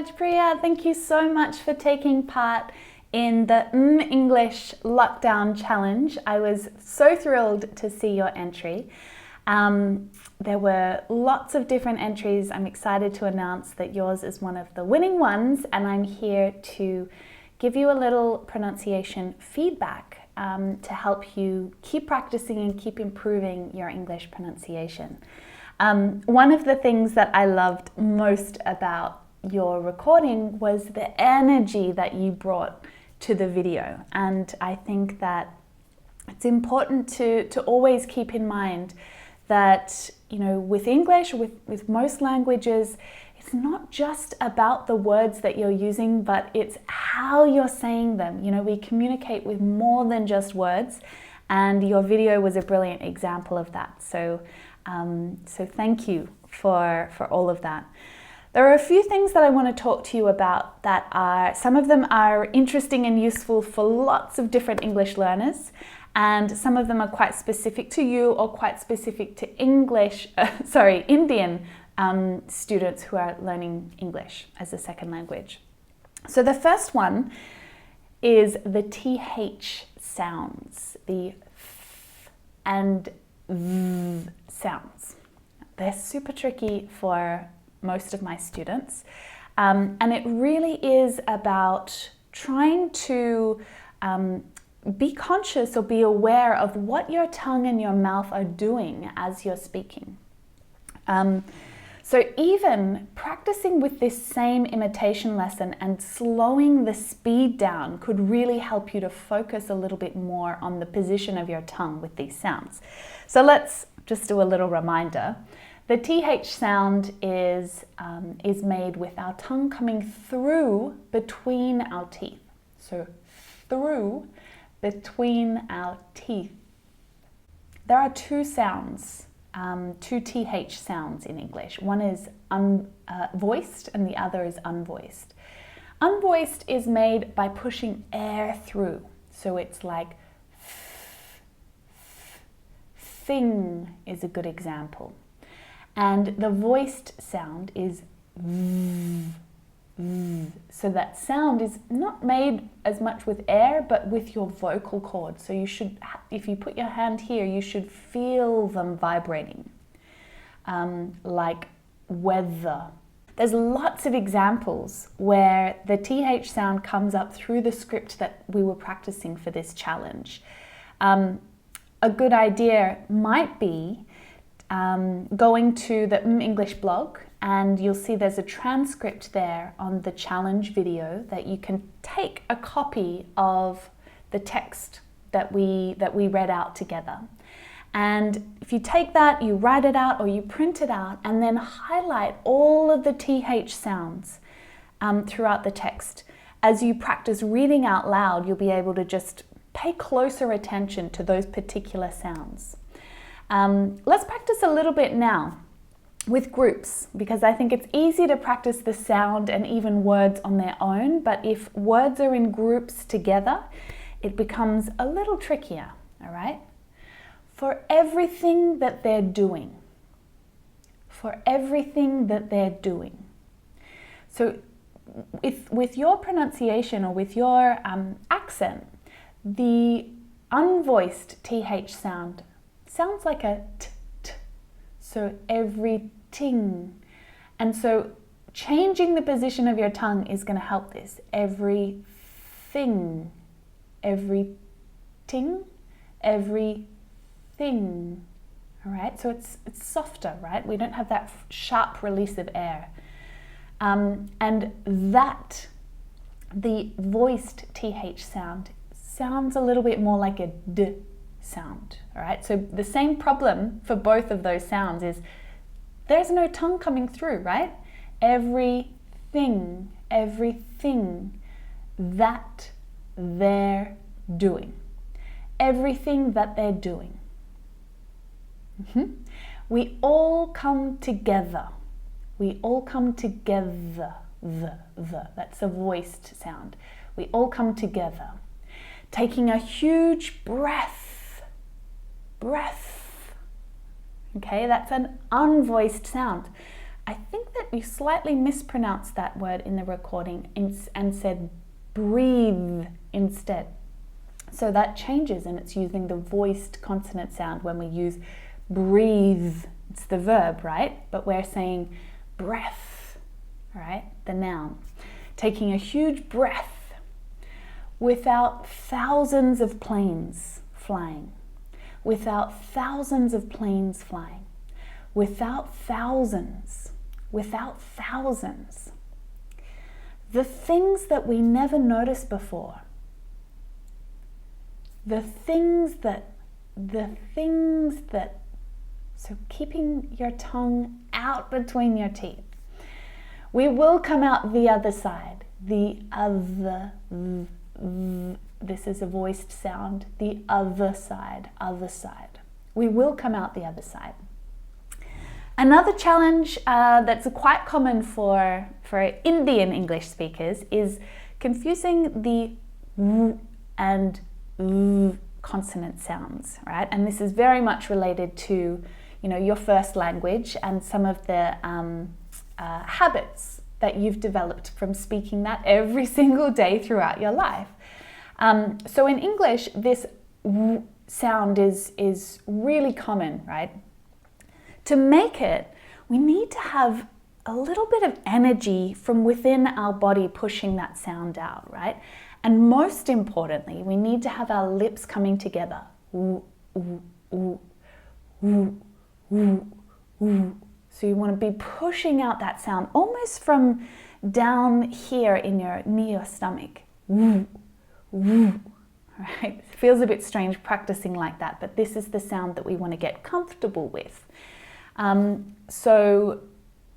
Rajpriya. Thank you so much for taking part in the English Lockdown Challenge. I was so thrilled to see your entry. There were lots of different entries. I'm excited to announce that yours is one of the winning ones, and I'm here to give you a little pronunciation feedback to help you keep practicing and keep improving your English pronunciation. One of the things that I loved most about your recording was the energy that you brought to the video, and I think that it's important to always keep in mind that, you know, with English, with most languages, it's not just about the words that you're using, but it's how you're saying them. You know, we communicate with more than just words, and your video was a brilliant example of that. So thank you for all of that. There are a few things that I want to talk to you about that some of them are interesting and useful for lots of different English learners, and some of them are quite specific to you or quite specific to Indian students who are learning English as a second language. So the first one is the TH sounds, the F and V sounds. They're super tricky for most of my students, and it really is about trying to be conscious or be aware of what your tongue and your mouth are doing as you're speaking. So even practicing with this same imitation lesson and slowing the speed down could really help you to focus a little bit more on the position of your tongue with these sounds. So let's just do a little reminder. The TH sound is made with our tongue coming through between our teeth. So through between our teeth. There are two sounds, two TH sounds in English. One is voiced and the other is unvoiced. Unvoiced is made by pushing air through. So it's like thing is a good example. And the voiced sound is v. So that sound is not made as much with air, but with your vocal cords. So you should, if you put your hand here, you should feel them vibrating, like weather. There's lots of examples where the TH sound comes up through the script that we were practicing for this challenge. A good idea might be going to the English blog, and you'll see there's a transcript there on the challenge video that you can take a copy of the text that we read out together. And if you take that, you write it out or you print it out and then highlight all of the TH sounds throughout the text. As you practice reading out loud, you'll be able to just pay closer attention to those particular sounds. Let's practice a little bit now with groups, because I think it's easy to practice the sound and even words on their own, but if words are in groups together, it becomes a little trickier, all right? For everything that they're doing. For everything that they're doing. So with your pronunciation or with your accent, the unvoiced TH sound sounds like a t. So everything. And so changing the position of your tongue is going to help this. Everything. Everything. Everything. All right. So it's softer, right? We don't have that sharp release of air. And that, the voiced TH sound, sounds a little bit more like a d sound. All right, so the same problem for both of those sounds is there's no tongue coming through, right? Everything that they're doing. Everything that they're doing. We all come together. We all come together. That's a voiced sound. We all come together. Taking a huge breath. Okay, that's an unvoiced sound. I think that you slightly mispronounced that word in the recording and said breathe instead. So that changes, and it's using the voiced consonant sound when we use breathe. It's the verb, right? But we're saying breath, right? The noun. Taking a huge breath without thousands of planes flying. Without thousands of planes flying. Without thousands. Without thousands. The things that we never noticed before. The things that, so keeping your tongue out between your teeth. We will come out the other side. The other, this is a voiced sound. The other side, other side. We will come out the other side. Another challenge that's quite common for Indian English speakers is confusing the w and consonant sounds, right? And this is very much related to, your first language and some of the habits that you've developed from speaking that every single day throughout your life. So in English, this w sound is really common, right? To make it, we need to have a little bit of energy from within our body pushing that sound out, right? And most importantly, we need to have our lips coming together. Ooh, ooh, ooh, ooh, ooh, ooh. So you want to be pushing out that sound almost from down here near your stomach. Ooh, ooh. Right? It feels a bit strange practicing like that, but this is the sound that we want to get comfortable with. So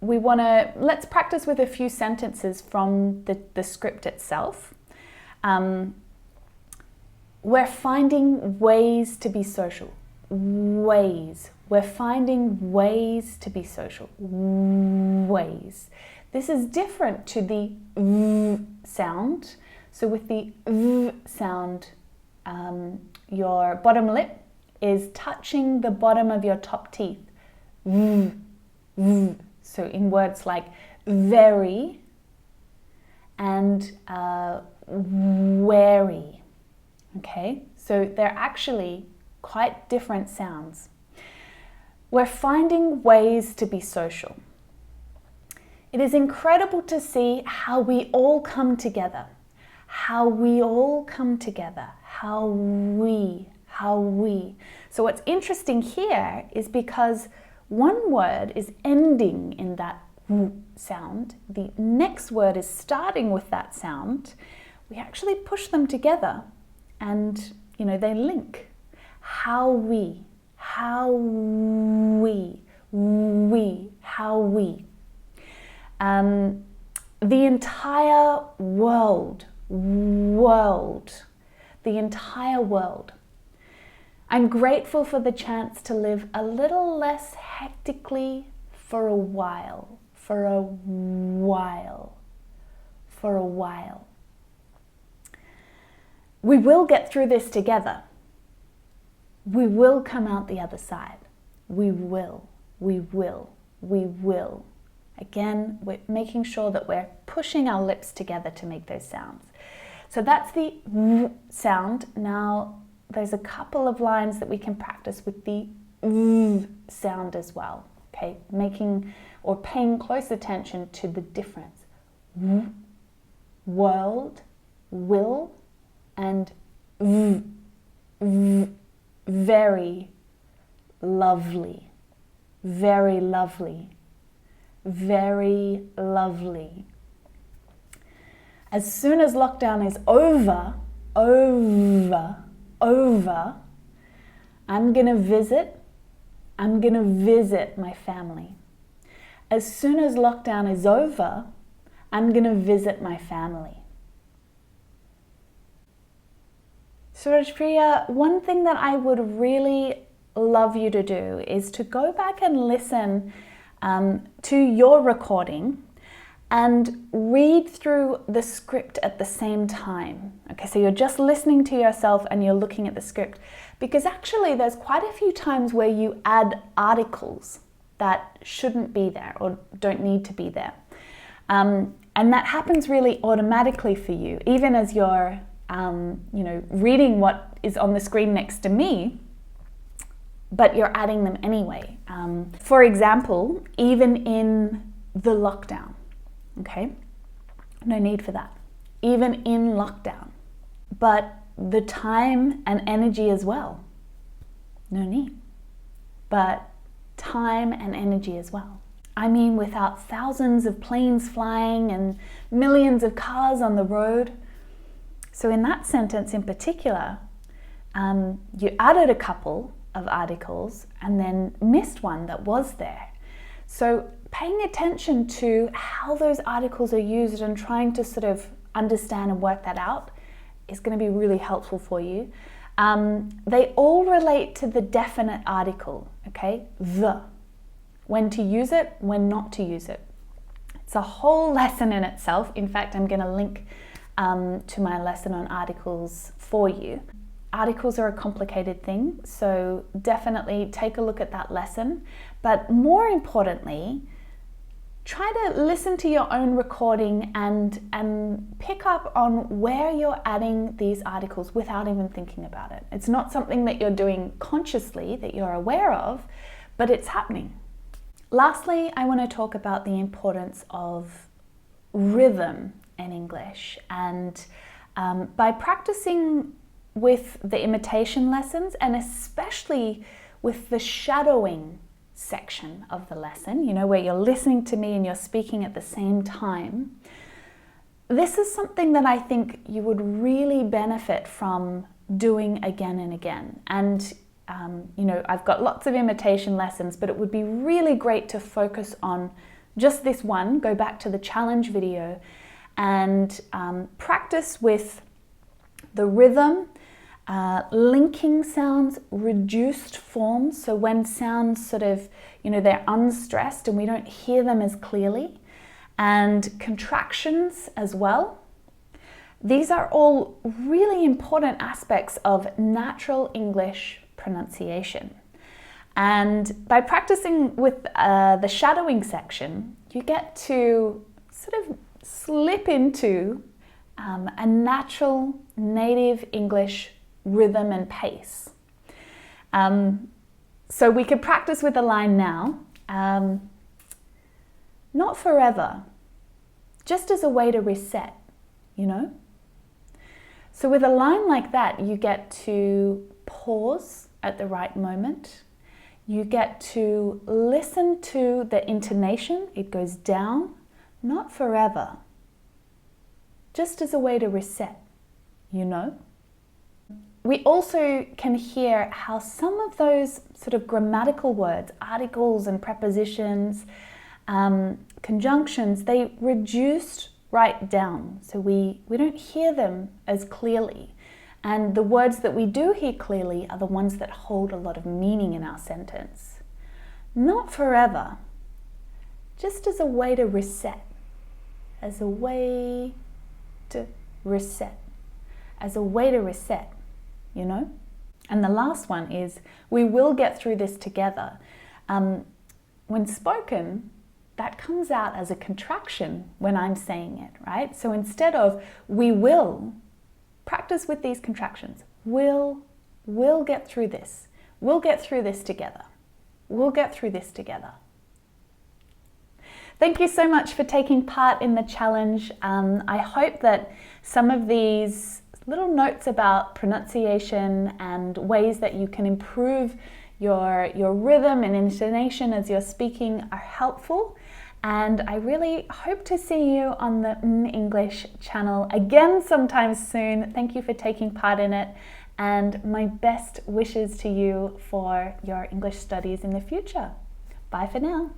let's practice with a few sentences from the script itself. We're finding ways to be social. Ways. We're finding ways to be social. Ways. This is different to the v sound. So with the v sound, your bottom lip is touching the bottom of your top teeth. V, v. So in words like very and wary. Okay, so they're actually quite different sounds. We're finding ways to be social. It is incredible to see how we all come together. How we all come together. How we. So what's interesting here is because one word is ending in that w sound, the next word is starting with that sound, we actually push them together and, they link. How we, how we. The entire world, the entire world. I'm grateful for the chance to live a little less hectically for a while. We will get through this together. We will come out the other side. We will. Again, we're making sure that we're pushing our lips together to make those sounds. So that's the w sound. Now, there's a couple of lines that we can practice with the v sound as well. Okay, making or paying close attention to the difference. W, world, will, and v, very lovely, very lovely, very lovely. As soon as lockdown is over, I'm gonna visit my family. As soon as lockdown is over, I'm gonna visit my family. So Rajpriya, one thing that I would really love you to do is to go back and listen to your recording and read through the script at the same time. Okay, so you're just listening to yourself and you're looking at the script, because actually there's quite a few times where you add articles that shouldn't be there or don't need to be there. And that happens really automatically for you, even as you're reading what is on the screen next to me, but you're adding them anyway. For example, even in the lockdown, okay? No need for that. Even in lockdown. But the time and energy as well. No need. But time and energy as well. I mean, without thousands of planes flying and millions of cars on the road. So in that sentence in particular, you added a couple of articles and then missed one that was there. So paying attention to how those articles are used and trying to sort of understand and work that out is going to be really helpful for you. They all relate to the definite article, okay? The. When to use it, when not to use it. It's a whole lesson in itself. In fact, I'm going to link to my lesson on articles for you. Articles are a complicated thing, so definitely take a look at that lesson. But more importantly, try to listen to your own recording and pick up on where you're adding these articles without even thinking about it. It's not something that you're doing consciously, that you're aware of, but it's happening. Lastly, I want to talk about the importance of rhythm in English. And by practicing with the imitation lessons, and especially with the shadowing section of the lesson, where you're listening to me and you're speaking at the same time, this is something that I think you would really benefit from doing again and again. And I've got lots of imitation lessons, but it would be really great to focus on just this one, go back to the challenge video and practice with the rhythm, linking sounds, reduced forms, so when sounds sort of, they're unstressed and we don't hear them as clearly, and contractions as well. These are all really important aspects of natural English pronunciation. And by practicing with the shadowing section, you get to sort of slip into a natural native English rhythm and pace. So we could practice with a line now, not forever, just as a way to reset, So with a line like that, you get to pause at the right moment. You get to listen to the intonation. It goes down, not forever, just as a way to reset, We also can hear how some of those sort of grammatical words, articles and prepositions, conjunctions, they reduced right down. So we don't hear them as clearly. And the words that we do hear clearly are the ones that hold a lot of meaning in our sentence. Not forever, just as a way to reset, as a way to reset, as a way to reset, And the last one is, we will get through this together. When spoken, that comes out as a contraction when I'm saying it, right? So instead of we will, practice with these contractions. We'll get through this. We'll get through this together. We'll get through this together. Thank you so much for taking part in the challenge. I hope that some of these little notes about pronunciation and ways that you can improve your rhythm and intonation as you're speaking are helpful. And I really hope to see you on the mmmEnglish channel again sometime soon. Thank you for taking part in it, and my best wishes to you for your English studies in the future. Bye for now.